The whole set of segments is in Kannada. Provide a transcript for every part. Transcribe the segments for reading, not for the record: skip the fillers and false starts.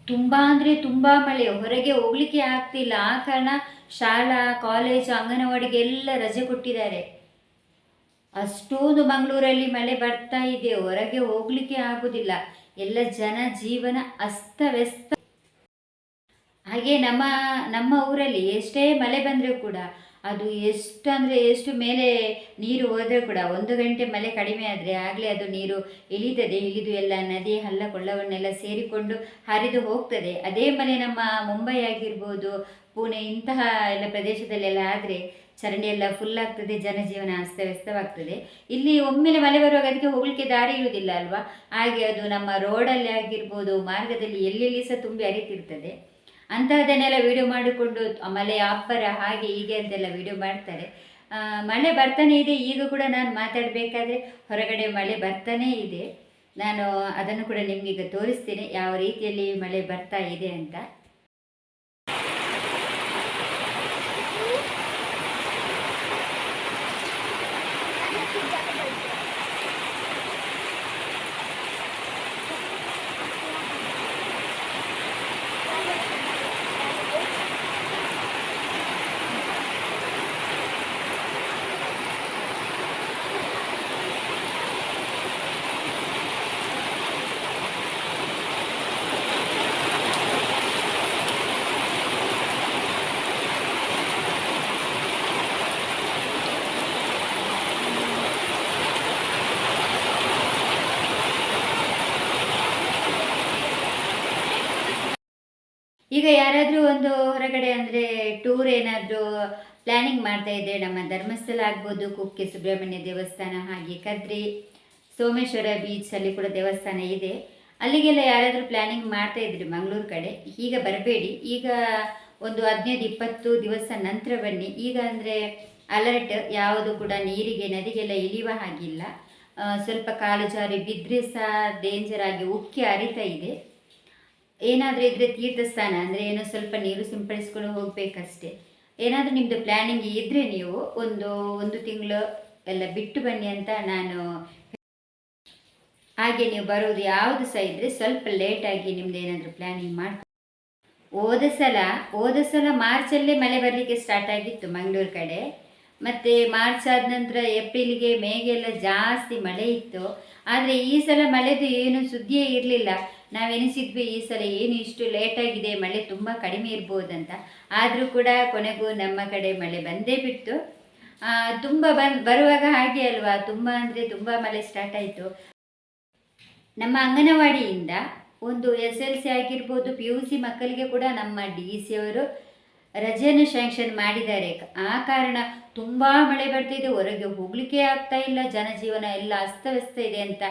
ತುಂಬ ಅಂದರೆ ತುಂಬ ಮಳೆ, ಹೊರಗೆ ಹೋಗಲಿಕ್ಕೆ ಆಗ್ತಿಲ್ಲ. ಆ ಕಾರಣ ಶಾಲಾ ಕಾಲೇಜು ಅಂಗನವಾಡಿಗೆ ಎಲ್ಲ ರಜೆ ಕೊಟ್ಟಿದ್ದಾರೆ. ಅಷ್ಟೊಂದು ಮಂಗಳೂರಲ್ಲಿ ಮಳೆ ಬರ್ತಾ ಇದೆ, ಹೊರಗೆ ಹೋಗಲಿಕ್ಕೆ ಆಗುದಿಲ್ಲ. ಎಲ್ಲ ಜನ ಜೀವನ ಅಸ್ತವ್ಯಸ್ತ. ಹಾಗೆ ನಮ್ಮ ನಮ್ಮ ಊರಲ್ಲಿ ಎಷ್ಟೇ ಮಳೆ ಬಂದರೂ ಕೂಡ ಅದು ಎಷ್ಟು ಅಂದರೆ ಎಷ್ಟು ಮೇಲೆ ನೀರು ಹೋದರೆ ಕೂಡ 1 ಗಂಟೆ ಮಳೆ ಕಡಿಮೆ ಆದರೆ ಆಗಲೇ ಅದು ನೀರು ಇಳಿತದೆ. ಇಳಿದು ಎಲ್ಲ ನದಿ ಹಳ್ಳ ಕೊಳ್ಳವನ್ನೆಲ್ಲ ಸೇರಿಕೊಂಡು ಹರಿದು ಹೋಗ್ತದೆ. ಅದೇ ಮಳೆ ನಮ್ಮ ಮುಂಬೈ ಆಗಿರ್ಬೋದು, ಪುಣೆ ಇಂತಹ ಎಲ್ಲ ಪ್ರದೇಶದಲ್ಲೆಲ್ಲ ಆದರೆ ಚರಂಡಿ ಎಲ್ಲ ಫುಲ್ ಆಗ್ತದೆ, ಜನಜೀವನ ಅಸ್ತವ್ಯಸ್ತವಾಗ್ತದೆ. ಇಲ್ಲಿ ಒಮ್ಮೆಲೆ ಮಳೆ ಬರುವಾಗ ಅದಕ್ಕೆ ಹೋಗಲಿಕ್ಕೆ ದಾರಿ ಇರುವುದಿಲ್ಲ ಅಲ್ವಾ. ಹಾಗೆ ಅದು ನಮ್ಮ ರೋಡಲ್ಲಿ ಆಗಿರ್ಬೋದು, ಮಾರ್ಗದಲ್ಲಿ ಎಲ್ಲೆಲ್ಲಿ ಸಹ ತುಂಬಿ ಹರಿತಿರ್ತದೆ. ಅಂತಹದನ್ನೆಲ್ಲ ವಿಡಿಯೋ ಮಾಡಿಕೊಂಡು ಮಳೆ ಅಬ್ಬರ ಹಾಗೆ ಹೀಗೆ ಅಂತೆಲ್ಲ ವಿಡಿಯೋ ಮಾಡ್ತಾರೆ. ಮಳೆ ಬರ್ತಾನೆ ಇದೆ. ಈಗ ಕೂಡ ನಾನು ಮಾತಾಡಬೇಕಾದ್ರೆ ಹೊರಗಡೆ ಮಳೆ ಬರ್ತಾನೇ ಇದೆ. ನಾನು ಅದನ್ನು ಕೂಡ ನಿಮಗೀಗ ತೋರಿಸ್ತೇನೆ ಯಾವ ರೀತಿಯಲ್ಲಿ ಮಳೆ ಬರ್ತಾ ಇದೆ ಅಂತ. ಈಗ ಯಾರಾದರೂ ಒಂದು ಹೊರಗಡೆ ಅಂದರೆ ಟೂರ್ ಏನಾದರೂ ಪ್ಲ್ಯಾನಿಂಗ್ ಮಾಡ್ತಾ ಇದ್ದರೆ, ನಮ್ಮ ಧರ್ಮಸ್ಥಳ ಆಗ್ಬೋದು, ಕುಕ್ಕೆ ಸುಬ್ರಹ್ಮಣ್ಯ ದೇವಸ್ಥಾನ, ಹಾಗೆ ಕದ್ರಿ ಸೋಮೇಶ್ವರ ಬೀಚಲ್ಲಿ ಕೂಡ ದೇವಸ್ಥಾನ ಇದೆ. ಅಲ್ಲಿಗೆಲ್ಲ ಯಾರಾದರೂ ಪ್ಲ್ಯಾನಿಂಗ್ ಮಾಡ್ತಾ ಇದ್ರಿ ಮಂಗಳೂರು ಕಡೆ, ಈಗ ಬರಬೇಡಿ. ಈಗ ಒಂದು 15-20 ದಿವಸ ನಂತರ ಬನ್ನಿ. ಈಗ ಅಂದರೆ ಅಲರ್ಟ್, ಯಾವುದು ಕೂಡ ನೀರಿಗೆ ನದಿಗೆಲ್ಲ ಇಳಿಯುವ ಹಾಗಿಲ್ಲ. ಸ್ವಲ್ಪ ಕಾಲು ಜಾರಿ ಬಿದ್ದರೆ ಸಹ ಡೇಂಜರ್ ಆಗಿ ಉಕ್ಕಿ ಹರಿತಾ ಇದೆ. ಏನಾದರೂ ಇದ್ದರೆ ತೀರ್ಥಸ್ಥಾನ ಅಂದರೆ ಏನೋ ಸ್ವಲ್ಪ ನೀರು ಸಿಂಪಡಿಸ್ಕೊಂಡು ಹೋಗಬೇಕಷ್ಟೇ. ಏನಾದರೂ ನಿಮ್ಮದು ಪ್ಲ್ಯಾನಿಂಗ್ ಇದ್ದರೆ ನೀವು ಒಂದು ತಿಂಗಳು ಎಲ್ಲ ಬಿಟ್ಟು ಬನ್ನಿ ಅಂತ ನಾನು. ಹಾಗೆ ನೀವು ಬರೋದು ಯಾವುದು ಸಹ ಇದ್ದರೆ ಸ್ವಲ್ಪ ಲೇಟಾಗಿ ನಿಮ್ದು ಏನಾದರೂ ಪ್ಲ್ಯಾನಿಂಗ್ ಮಾಡಿ. ಹೋದ ಸಲ ಮಾರ್ಚಲ್ಲೇ ಮಳೆ ಬರಲಿಕ್ಕೆ ಸ್ಟಾರ್ಟ್ ಆಗಿತ್ತು ಮಂಗಳೂರು ಕಡೆ. ಮತ್ತು ಮಾರ್ಚ್ ಆದ ನಂತರ ಏಪ್ರಿಲ್ಗೆ ಮೇಗೆಲ್ಲ ಜಾಸ್ತಿ ಮಳೆ ಇತ್ತು. ಆದರೆ ಈ ಸಲ ಮಳೆದು ಏನು ಸುದ್ದಿಯೇ ಇರಲಿಲ್ಲ. ನಾವೆನಿಸಿದ್ವಿ ಈ ಸಲ ಏನು ಇಷ್ಟು ಲೇಟಾಗಿದೆ, ಮಳೆ ತುಂಬ ಕಡಿಮೆ ಇರ್ಬೋದಂತ. ಆದರೂ ಕೂಡ ಕೊನೆಗೂ ನಮ್ಮ ಕಡೆ ಮಳೆ ಬಂದೇ ಬಿಟ್ಟು. ತುಂಬ ಬರುವಾಗ ಹಾಗೆ ಅಲ್ವಾ, ತುಂಬ ಅಂದರೆ ತುಂಬ ಮಳೆ ಸ್ಟಾರ್ಟ್ ಆಯಿತು. ನಮ್ಮ ಅಂಗನವಾಡಿಯಿಂದ ಒಂದು SLC ಆಗಿರ್ಬೋದು, PUC ಮಕ್ಕಳಿಗೆ ಕೂಡ ನಮ್ಮ DC ಅವರು ರಜೆಯನ್ನು ಶಾಂಕ್ಷನ್ ಮಾಡಿದ್ದಾರೆ. ಆ ಕಾರಣ ತುಂಬ ಮಳೆ ಬರ್ತಿದೆ, ಹೊರಗೆ ಹೋಗಲಿಕ್ಕೆ ಆಗ್ತಾ ಇಲ್ಲ, ಜನಜೀವನ ಎಲ್ಲ ಅಸ್ತವ್ಯಸ್ತ ಇದೆ ಅಂತ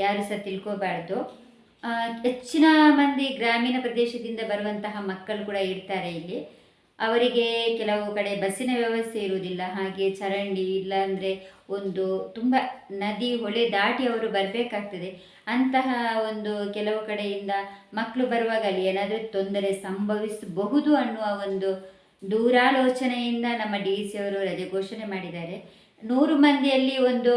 ಯಾರು ಸಹ ತಿಳ್ಕೋಬಾರ್ದು. ಹೆಚ್ಚಿನ ಮಂದಿ ಗ್ರಾಮೀಣ ಪ್ರದೇಶದಿಂದ ಬರುವಂತಹ ಮಕ್ಕಳು ಕೂಡ ಇರ್ತಾರೆ ಇಲ್ಲಿ. ಅವರಿಗೆ ಕೆಲವು ಕಡೆ ಬಸ್ಸಿನ ವ್ಯವಸ್ಥೆ ಇರುವುದಿಲ್ಲ, ಹಾಗೆ ಚರಂಡಿ ಇಲ್ಲ ಅಂದರೆ ಒಂದು ತುಂಬ ನದಿ ಹೊಳೆ ದಾಟಿ ಅವರು ಬರಬೇಕಾಗ್ತದೆ. ಅಂತಹ ಒಂದು ಕೆಲವು ಕಡೆಯಿಂದ ಮಕ್ಕಳು ಬರುವಾಗ ಅಲ್ಲಿ ಏನಾದರೂ ತೊಂದರೆ ಸಂಭವಿಸಬಹುದು ಅನ್ನುವ ಒಂದು ದೂರಾಲೋಚನೆಯಿಂದ ನಮ್ಮ DC ಅವರು ರಜೆ ಘೋಷಣೆ ಮಾಡಿದ್ದಾರೆ. 100 ಮಂದಿಯಲ್ಲಿ ಒಂದು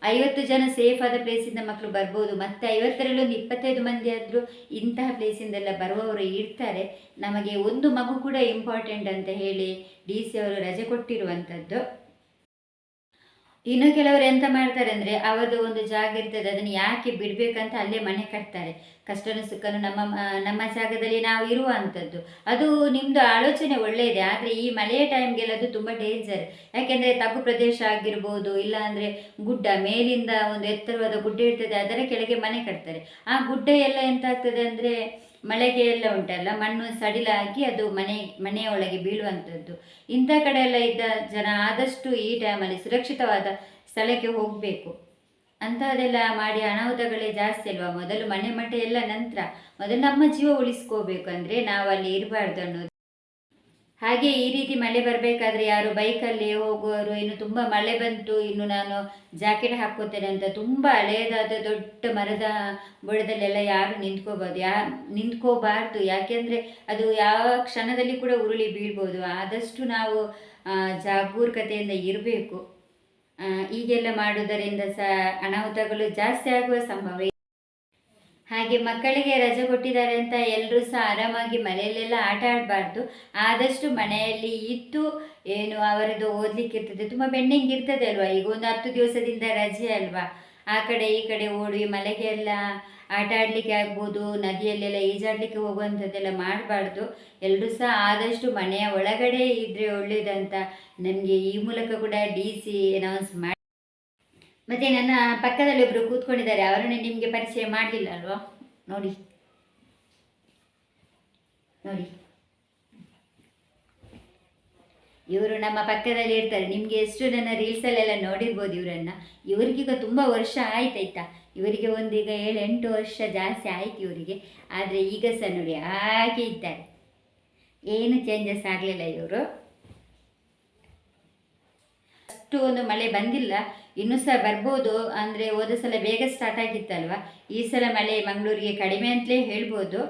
50 ಜನ ಸೇಫ್ ಆದ ಪ್ಲೇಸಿಂದ ಮಕ್ಕಳು ಬರ್ಬೋದು. ಮತ್ತು 50ರಲ್ಲಿ ಒಂದು 25 ಮಂದಿ ಆದರೂ ಇಂತಹ ಪ್ಲೇಸಿಂದೆಲ್ಲ ಬರುವವರು ಇರ್ತಾರೆ. ನಮಗೆ ಒಂದು ಮಗು ಕೂಡ ಇಂಪಾರ್ಟೆಂಟ್ ಅಂತ ಹೇಳಿ DC ಅವರು ರಜೆ ಕೊಟ್ಟಿರುವಂಥದ್ದು. ಇನ್ನು ಕೆಲವರು ಎಂತ ಮಾಡ್ತಾರೆ ಅಂದರೆ, ಅವರದು ಒಂದು ಜಾಗ ಇರ್ತದೆ, ಅದನ್ನು ಯಾಕೆ ಬಿಡಬೇಕಂತ ಅಲ್ಲೇ ಮನೆ ಕಟ್ತಾರೆ. ಕಷ್ಟನೂ ಸುಖನೂ ನಮ್ಮ ಜಾಗದಲ್ಲಿ ನಾವು ಇರುವಂಥದ್ದು. ಅದು ನಿಮ್ಮದು ಆಲೋಚನೆ ಒಳ್ಳೆಯದೇ, ಆದರೆ ಈ ಮಳೆಯ ಟೈಮ್ಗೆಲ್ಲ ಅದು ತುಂಬ ಡೇಂಜರ್. ಯಾಕೆಂದರೆ ತಗ್ಗು ಪ್ರದೇಶ ಆಗಿರ್ಬೋದು, ಇಲ್ಲ ಅಂದರೆ ಗುಡ್ಡ ಮೇಲಿಂದ ಒಂದು ಎತ್ತರವಾದ ಗುಡ್ಡ ಇರ್ತದೆ, ಅದರ ಕೆಳಗೆ ಮನೆ ಕಟ್ತಾರೆ. ಆ ಗುಡ್ಡ ಎಲ್ಲ ಎಂತ ಆಗ್ತದೆ ಅಂದರೆ ಮಳೆಗೆ ಎಲ್ಲ ಉಂಟಲ್ಲ, ಮಣ್ಣು ಸಡಿಲಾಗಿ ಅದು ಮನೆಯ ಒಳಗೆ ಬೀಳುವಂಥದ್ದು. ಇಂಥ ಕಡೆ ಎಲ್ಲ ಇದ್ದ ಜನ ಆದಷ್ಟು ಈ ಟೈಮಲ್ಲಿ ಸುರಕ್ಷಿತವಾದ ಸ್ಥಳಕ್ಕೆ ಹೋಗಬೇಕು. ಅಂಥದ್ದೆಲ್ಲ ಮಾಡಿ ಅನಾಹುತಗಳೇ ಜಾಸ್ತಿ ಅಲ್ವಾ. ಮೊದಲು ಮನೆ ಮಠ ಎಲ್ಲ ನಂತರ, ಮೊದಲು ನಮ್ಮ ಜೀವ ಉಳಿಸ್ಕೋಬೇಕು, ಅಂದರೆ ನಾವು ಅಲ್ಲಿ ಇರಬಾರ್ದು ಅನ್ನೋದು. ಹಾಗೆ ಈ ರೀತಿ ಮಳೆ ಬರಬೇಕಾದ್ರೆ ಯಾರು ಬೈಕಲ್ಲಿ ಹೋಗುವವರು, ಇನ್ನು ತುಂಬ ಮಳೆ ಬಂತು, ಇನ್ನು ನಾನು ಜಾಕೆಟ್ ಹಾಕ್ಕೋತೇನೆ ಅಂತ ತುಂಬ ಹಳೆಯದಾದ ದೊಡ್ಡ ಮರದ ಬುಡದಲ್ಲೆಲ್ಲ ಯಾರು ನಿಂತ್ಕೋಬಾರ್ದು. ಯಾಕೆಂದರೆ ಅದು ಯಾವ ಕ್ಷಣದಲ್ಲಿ ಕೂಡ ಉರುಳಿ ಬೀಳ್ಬೋದು. ಆದಷ್ಟು ನಾವು ಜಾಗರೂಕತೆಯಿಂದ ಇರಬೇಕು. ಹೀಗೆಲ್ಲ ಮಾಡುವುದರಿಂದ ಸಹ ಅನಾಹುತಗಳು ಜಾಸ್ತಿ ಆಗುವ ಸಂಭವ. ಹಾಗೆ ಮಕ್ಕಳಿಗೆ ರಜೆ ಕೊಟ್ಟಿದ್ದಾರೆ ಅಂತ ಎಲ್ಲರೂ ಸಹ ಆರಾಮಾಗಿ ಮನೆಯಲ್ಲೆಲ್ಲ ಆಟ ಆಡಬಾರ್ದು. ಆದಷ್ಟು ಮನೆಯಲ್ಲಿ ಇದ್ದು ಏನು ಅವರದ್ದು ಓದಲಿಕ್ಕೆ ಇರ್ತದೆ, ತುಂಬ ಪೆಂಡಿಂಗ್ ಇರ್ತದೆ ಅಲ್ವಾ. ಈಗ ಒಂದು 10 ದಿವಸದಿಂದ ರಜೆ ಅಲ್ವಾ, ಆ ಕಡೆ ಈ ಕಡೆ ಓಡಿ ಮಳೆಗೆ ಎಲ್ಲ ಆಟ ಆಡಲಿಕ್ಕೆ ಆಗ್ಬೋದು, ನದಿಯಲ್ಲೆಲ್ಲ ಈಜಾಡಲಿಕ್ಕೆ ಹೋಗುವಂಥದ್ದೆಲ್ಲ ಮಾಡಬಾರ್ದು. ಎಲ್ಲರೂ ಸಹ ಆದಷ್ಟು ಮನೆಯ ಒಳಗಡೆ ಇದ್ದರೆ ಒಳ್ಳೆಯದಂತ ನನಗೆ ಈ ಮೂಲಕ ಕೂಡ DC ಅನೌನ್ಸ್ ಮಾಡಿ. ಮತ್ತು ನನ್ನ ಪಕ್ಕದಲ್ಲಿ ಒಬ್ಬರು ಕೂತ್ಕೊಂಡಿದ್ದಾರೆ, ಅವರನ್ನು ನಿಮಗೆ ಪರಿಚಯ ಮಾಡಲಿಲ್ಲ ಅಲ್ವಾ. ನೋಡಿ ನೋಡಿ, ಇವರು ನಮ್ಮ ಪಕ್ಕದಲ್ಲಿ ಇರ್ತಾರೆ. ನಿಮಗೆ ಎಷ್ಟು ನನ್ನ ರೀಲ್ಸಲ್ಲೆಲ್ಲ ನೋಡಿರ್ಬೋದು ಇವರನ್ನು. ಇವರಿಗೀಗ ತುಂಬ ವರ್ಷ ಆಯ್ತಾಯ್ತಾ, ಇವರಿಗೆ ಒಂದೀಗ 7-8 ವರ್ಷ ಜಾಸ್ತಿ ಆಯ್ತು ಇವರಿಗೆ. ಆದರೆ ಈಗ ಸಹ ನೋಡಿ ಹಾಗೆ ಇದ್ದಾರೆ, ಏನು ಚೇಂಜಸ್ ಆಗಲಿಲ್ಲ ಇವರು. ಅಷ್ಟು ಒಂದು ಮಳೆ ಬಂದಿಲ್ಲ, ಇನ್ನೂ ಸಹ ಬರ್ಬೋದು. ಅಂದರೆ ಹೋದ ಸಲ ಬೇಗ ಸ್ಟಾರ್ಟ್ ಆಗಿತ್ತಲ್ವ, ಈ ಸಲ ಮಳೆ ಮಂಗಳೂರಿಗೆ ಕಡಿಮೆ ಅಂತಲೇ ಹೇಳ್ಬೋದು.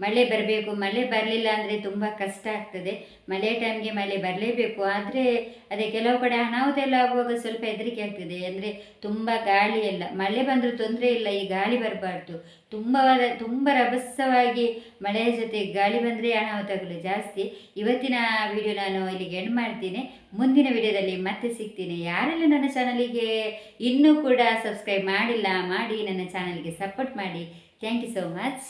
ಮಳೆ ಬರಬೇಕು, ಮಳೆ ಬರಲಿಲ್ಲ ಅಂದರೆ ತುಂಬ ಕಷ್ಟ ಆಗ್ತದೆ. ಮಳೆ ಟೈಮ್ಗೆ ಮಳೆ ಬರಲೇಬೇಕು. ಆದರೆ ಅದೇ ಕೆಲವು ಕಡೆ ಅನಾಹುತ ಎಲ್ಲ ಆಗುವಾಗ ಸ್ವಲ್ಪ ಹೆದರಿಕೆ ಆಗ್ತದೆ. ಅಂದರೆ ತುಂಬ ಗಾಳಿ ಎಲ್ಲ, ಮಳೆ ಬಂದರೂ ತೊಂದರೆ ಇಲ್ಲ, ಈ ಗಾಳಿ ಬರಬಾರ್ದು. ತುಂಬ ರಭಸವಾಗಿ ಮಳೆಯ ಜೊತೆ ಗಾಳಿ ಬಂದರೆ ಅನಾಹುತಗಳು ಜಾಸ್ತಿ. ಇವತ್ತಿನ ವಿಡಿಯೋ ನಾನು ಇಲ್ಲಿಗೆ ಎಂಡ್ ಮಾಡ್ತೀನಿ. ಮುಂದಿನ ವಿಡಿಯೋದಲ್ಲಿ ಮತ್ತೆ ಸಿಗ್ತೀನಿ. ಯಾರೆಲ್ಲ ನನ್ನ ಚಾನಲಿಗೆ ಇನ್ನೂ ಕೂಡ ಸಬ್ಸ್ಕ್ರೈಬ್ ಮಾಡಿಲ್ಲ, ಮಾಡಿ ನನ್ನ ಚಾನಲ್ಗೆ ಸಪೋರ್ಟ್ ಮಾಡಿ. Thank you so much.